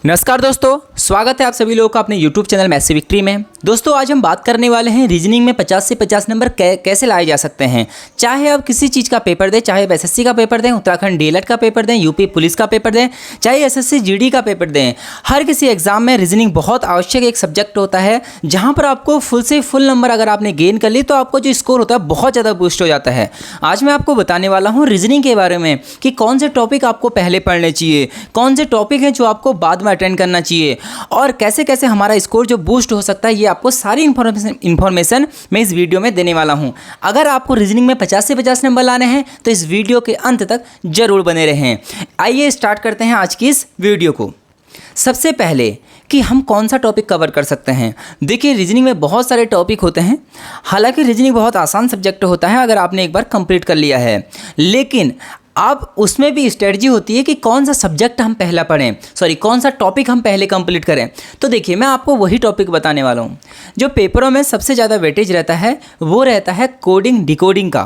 नमस्कार दोस्तों, स्वागत है आप सभी लोगों का अपने YouTube चैनल मैथ्स विक्ट्री में। दोस्तों आज हम बात करने वाले हैं रीजनिंग में 50 से 50 नंबर कैसे लाए जा सकते हैं। चाहे आप किसी चीज़ का पेपर दें, चाहे एसएससी का पेपर दें, उत्तराखंड डीएलएड का पेपर दें, यूपी पुलिस का पेपर दें, चाहे एसएससी जीडी का पेपर दें, हर किसी एग्जाम में रीजनिंग बहुत आवश्यक एक सब्जेक्ट होता है, जहाँ पर आपको फुल से फुल नंबर अगर आपने गेन कर ली तो आपको जो स्कोर होता है बहुत ज़्यादा बूस्ट हो जाता है। आज मैं आपको बताने वाला हूँ रीजनिंग के बारे में कि कौन से टॉपिक आपको पहले पढ़ने चाहिए, कौन से टॉपिक हैं जो आपको बाद में अटेंड करना चाहिए और कैसे कैसे हमारा स्कोर जो बूस्ट हो सकता है। ये आपको सारी इंफॉर्मेशन मैं इस वीडियो में देने वाला हूं। अगर आपको रीजनिंग में 50 से 50 नंबर लाने हैं तो इस वीडियो के अंत तक जरूर बने रहें। आइए स्टार्ट करते हैं आज की इस वीडियो को। सबसे पहले कि हम कौन सा टॉपिक कवर कर सकते हैं। देखिए रीजनिंग में बहुत सारे टॉपिक होते हैं। हालांकि रीजनिंग बहुत आसान सब्जेक्ट होता है अगर आपने एक बार कंप्लीट कर लिया है, लेकिन अब उसमें भी स्ट्रेटजी होती है कि कौन सा सब्जेक्ट हम पहला पढ़ें, कौन सा टॉपिक हम पहले कंप्लीट करें। तो देखिए मैं आपको वही टॉपिक बताने वाला हूँ जो पेपरों में सबसे ज़्यादा वेटेज रहता है, वो रहता है कोडिंग डिकोडिंग का।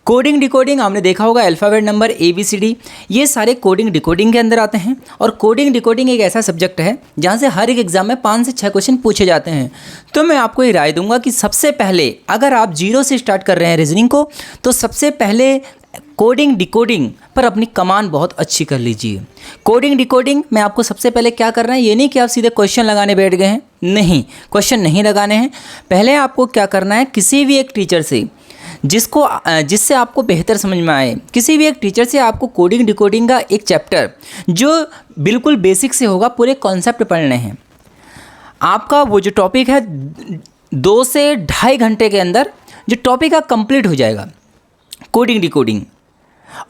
कोडिंग डिकोडिंग आपने देखा होगा, अल्फ़ाबेट नंबर ABCD ये सारे कोडिंग डिकोडिंग के अंदर आते हैं। और कोडिंग डिकोडिंग एक ऐसा सब्जेक्ट है जहाँ से हर एक एग्जाम में 5 से 6 क्वेश्चन पूछे जाते हैं। तो मैं आपको ये राय दूंगा कि सबसे पहले अगर आप जीरो से स्टार्ट कर रहे हैं रीजनिंग को, तो सबसे पहले कोडिंग डिकोडिंग पर अपनी कमान बहुत अच्छी कर लीजिए। कोडिंग डिकोडिंग में आपको सबसे पहले क्या करना है, ये नहीं कि आप सीधे क्वेश्चन लगाने बैठ गए हैं, नहीं, क्वेश्चन नहीं लगाने हैं। पहले आपको क्या करना है, किसी भी एक टीचर से जिससे आपको बेहतर समझ में आए, किसी भी एक टीचर से आपको कोडिंग डिकोडिंग का एक चैप्टर जो बिल्कुल बेसिक से होगा, पूरे कॉन्सेप्ट पढ़ने हैं। आपका वो जो टॉपिक है 2 से ढाई घंटे के अंदर जो टॉपिक का कंप्लीट हो जाएगा कोडिंग डिकोडिंग।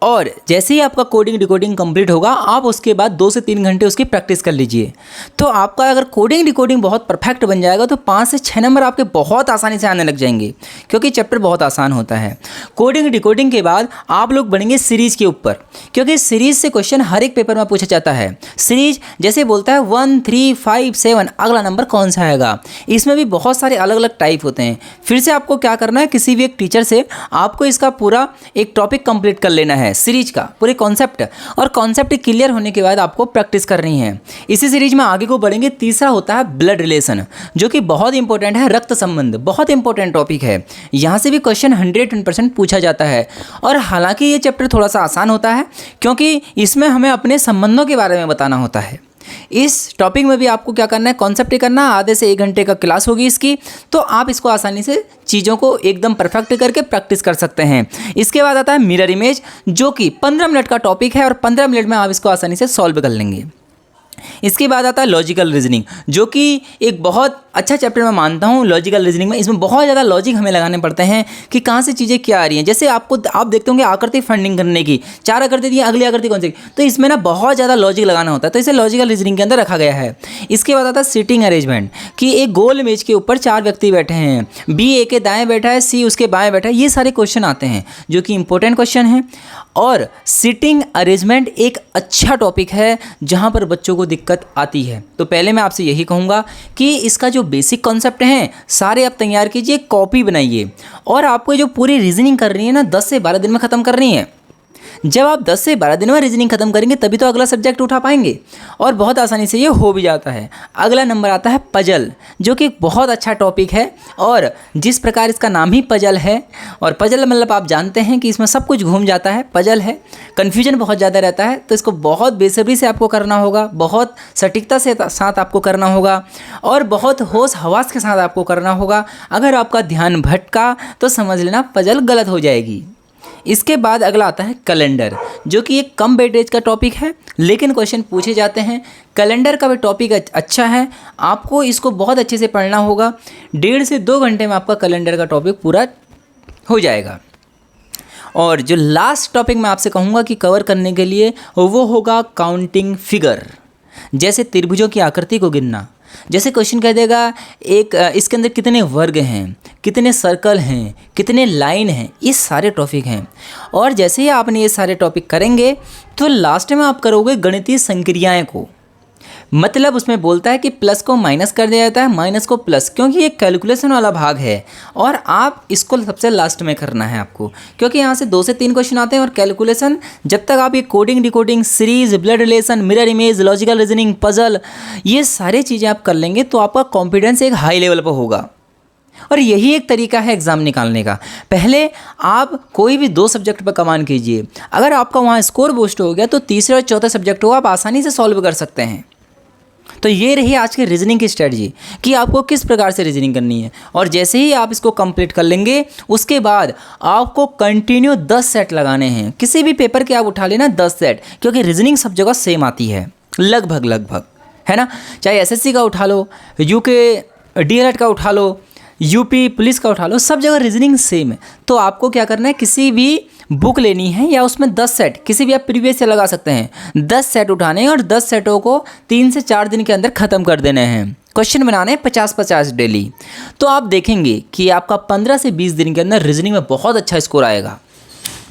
और जैसे ही आपका कोडिंग डिकोडिंग कंप्लीट होगा, आप उसके बाद 2 से 3 घंटे उसकी प्रैक्टिस कर लीजिए। तो आपका अगर कोडिंग डिकोडिंग बहुत परफेक्ट बन जाएगा तो 5 से 6 नंबर आपके बहुत आसानी से आने लग जाएंगे, क्योंकि चैप्टर बहुत आसान होता है। कोडिंग डिकोडिंग के बाद आप लोग बढ़ेंगे सीरीज़ के ऊपर, क्योंकि सीरीज़ से क्वेश्चन हर एक पेपर में पूछा जाता है। सीरीज जैसे बोलता है 1 3 5 7 अगला नंबर कौन सा आएगा। इसमें भी बहुत सारे अलग अलग टाइप होते हैं। फिर से आपको क्या करना है, किसी भी एक टीचर से आपको इसका पूरा एक टॉपिक कंप्लीट कर लेना है, सीरीज का पूरे कॉन्सेप्ट। और कॉन्सेप्ट क्लियर होने के बाद आपको प्रैक्टिस करनी है। इसी सीरीज में आगे को बढ़ेंगे। तीसरा होता है ब्लड रिलेशन, जो कि बहुत इंपॉर्टेंट है। रक्त संबंध बहुत इंपॉर्टेंट टॉपिक है, यहाँ से भी क्वेश्चन 110% पूछा जाता है। और हालांकि ये चैप्टर थोड़ा सा आसान होता है, क्योंकि इसमें हमें अपने संबंधों के बारे में बताना होता है। इस टॉपिक में भी आपको क्या करना है, कॉन्सेप्ट करना है। आधे से 1 घंटे का क्लास होगी इसकी, तो आप इसको आसानी से चीज़ों को एकदम परफेक्ट करके प्रैक्टिस कर सकते हैं। इसके बाद आता है मिरर इमेज, जो कि 15 मिनट का टॉपिक है और 15 मिनट में आप इसको आसानी से सॉल्व कर लेंगे। इसके बाद आता है लॉजिकल रीजनिंग, जो कि एक बहुत अच्छा चैप्टर मैं मानता हूँ। लॉजिकल रीजनिंग में इसमें बहुत ज़्यादा लॉजिक हमें लगाने पड़ते हैं कि कहाँ से चीज़ें क्या आ रही हैं। जैसे आप देखते होंगे आकृति फाइंडिंग करने की 4 आकृति दी, अगली आकृति कौन सी, तो इसमें ना बहुत ज़्यादा लॉजिक लगाना होता है, तो इसे लॉजिकल रीजनिंग के अंदर रखा गया है। इसके बाद आता है सीटिंग अरेंजमेंट, कि एक गोल मेज के ऊपर 4 व्यक्ति बैठे हैं, B A के दाएँ बैठा है, C उसके बाएँ बैठा है। ये सारे क्वेश्चन आते हैं जो कि इंपॉर्टेंट क्वेश्चन हैं। और सीटिंग अरेंजमेंट एक अच्छा टॉपिक है जहाँ पर बच्चों को दिक्कत आती है। तो पहले मैं आपसे यही कहूँगा कि इसका जो बेसिक कॉन्सेप्ट हैं सारे आप तैयार कीजिए, कॉपी बनाइए। और आपको जो पूरी रीजनिंग करनी है ना 10 से 12 दिन में ख़त्म करनी है। जब आप 10 से 12 दिन में रीजनिंग खत्म करेंगे तभी तो अगला सब्जेक्ट उठा पाएंगे, और बहुत आसानी से ये हो भी जाता है। अगला नंबर आता है पजल, जो कि बहुत अच्छा टॉपिक है। और जिस प्रकार इसका नाम ही पजल है, और पजल मतलब आप जानते हैं कि इसमें सब कुछ घूम जाता है, पजल है, कन्फ्यूजन बहुत ज़्यादा रहता है। तो इसको बहुत बेसब्री से आपको करना होगा, बहुत सटीकता से साथ आपको करना होगा, और बहुत होश हवास के साथ आपको करना होगा। अगर आपका ध्यान भटका तो समझ लेना पजल गलत हो जाएगी। इसके बाद अगला आता है कैलेंडर, जो कि एक कम वेटेज का टॉपिक है, लेकिन क्वेश्चन पूछे जाते हैं। कैलेंडर का भी टॉपिक अच्छा है, आपको इसको बहुत अच्छे से पढ़ना होगा। 1.5 से 2 घंटे में आपका कैलेंडर का टॉपिक पूरा हो जाएगा। और जो लास्ट टॉपिक मैं आपसे कहूँगा कि कवर करने के लिए, वो होगा काउंटिंग फिगर, जैसे त्रिभुजों की आकृति को गिनना। जैसे क्वेश्चन कह देगा एक इसके अंदर कितने वर्ग हैं, कितने सर्कल हैं, कितने लाइन हैं, ये सारे टॉपिक हैं। और जैसे ही आपने ये सारे टॉपिक करेंगे तो लास्ट में आप करोगे गणितीय संक्रियाएं को। मतलब उसमें बोलता है कि प्लस को माइनस कर दिया जाता है, माइनस को प्लस, क्योंकि ये कैलकुलेशन वाला भाग है और आप इसको सबसे लास्ट में करना है आपको, क्योंकि यहाँ से 2 से 3 क्वेश्चन आते हैं और कैलकुलेशन जब तक आप ये coding, decoding, series, blood relation, mirror image, logical reasoning, puzzle, ये सारी चीज़ें आप कर लेंगे तो आपका कॉन्फिडेंस एक हाई लेवल पर होगा। और यही एक तरीका है एग्ज़ाम निकालने का। पहले आप कोई भी 2 सब्जेक्ट पर कमान कीजिए, अगर आपका वहाँ स्कोर बूस्ट हो गया तो तीसरे और चौथे सब्जेक्ट को आप आसानी से सॉल्व कर सकते हैं। तो ये रही आज की रीजनिंग की स्ट्रेटजी कि आपको किस प्रकार से रीजनिंग करनी है। और जैसे ही आप इसको कंप्लीट कर लेंगे उसके बाद आपको कंटिन्यू 10 सेट लगाने हैं। किसी भी पेपर के आप उठा लेना 10 सेट, क्योंकि रीजनिंग सब जगह सेम आती है लगभग, है ना। चाहे एसएससी का उठा लो, यूके डीएलएड का उठा लो, यूपी पुलिस का उठा लो, सब जगह रीजनिंग सेम है। तो आपको क्या करना है, किसी भी बुक लेनी है या उसमें 10 सेट, किसी भी आप प्रीवियस से लगा सकते हैं, 10 सेट उठाने हैं और 10 सेटों को 3 से 4 दिन के अंदर ख़त्म कर देने हैं। क्वेश्चन बनाने हैं 50-50 डेली। तो आप देखेंगे कि आपका 15 से 20 दिन के अंदर रीजनिंग में बहुत अच्छा स्कोर आएगा।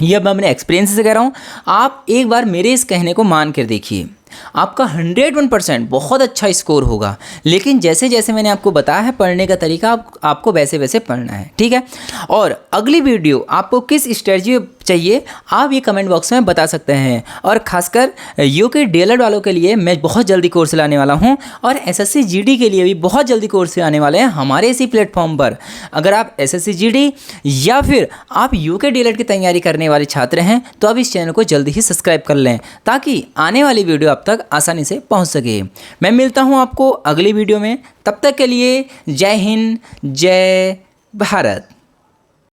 ये मैं अपने एक्सपीरियंस से कह रहा हूँ। आप एक बार मेरे इस कहने को मान कर देखिए, आपका 101% बहुत अच्छा स्कोर होगा। लेकिन जैसे जैसे मैंने आपको बताया है पढ़ने का तरीका, आपको वैसे वैसे पढ़ना है, ठीक है। और अगली वीडियो आपको किस स्ट्रेटजी चाहिए आप ये कमेंट बॉक्स में बता सकते हैं। और खासकर यूके डीएलएड वालों के लिए मैं बहुत जल्दी कोर्स लाने वाला हूँ और एसएससी जीडी के लिए भी बहुत जल्दी कोर्स आने वाले हैं हमारे इसी प्लेटफॉर्म पर। अगर आप एसएससी जीडी या फिर आप यूके डीएलएड की तैयारी करने वाले छात्र हैं तो आप इस चैनल को जल्दी ही सब्सक्राइब कर लें ताकि आने वाली वीडियो आप तक आसानी से पहुंच सके। मैं मिलता हूं आपको अगली वीडियो में, तब तक के लिए जय हिंद, जय भारत।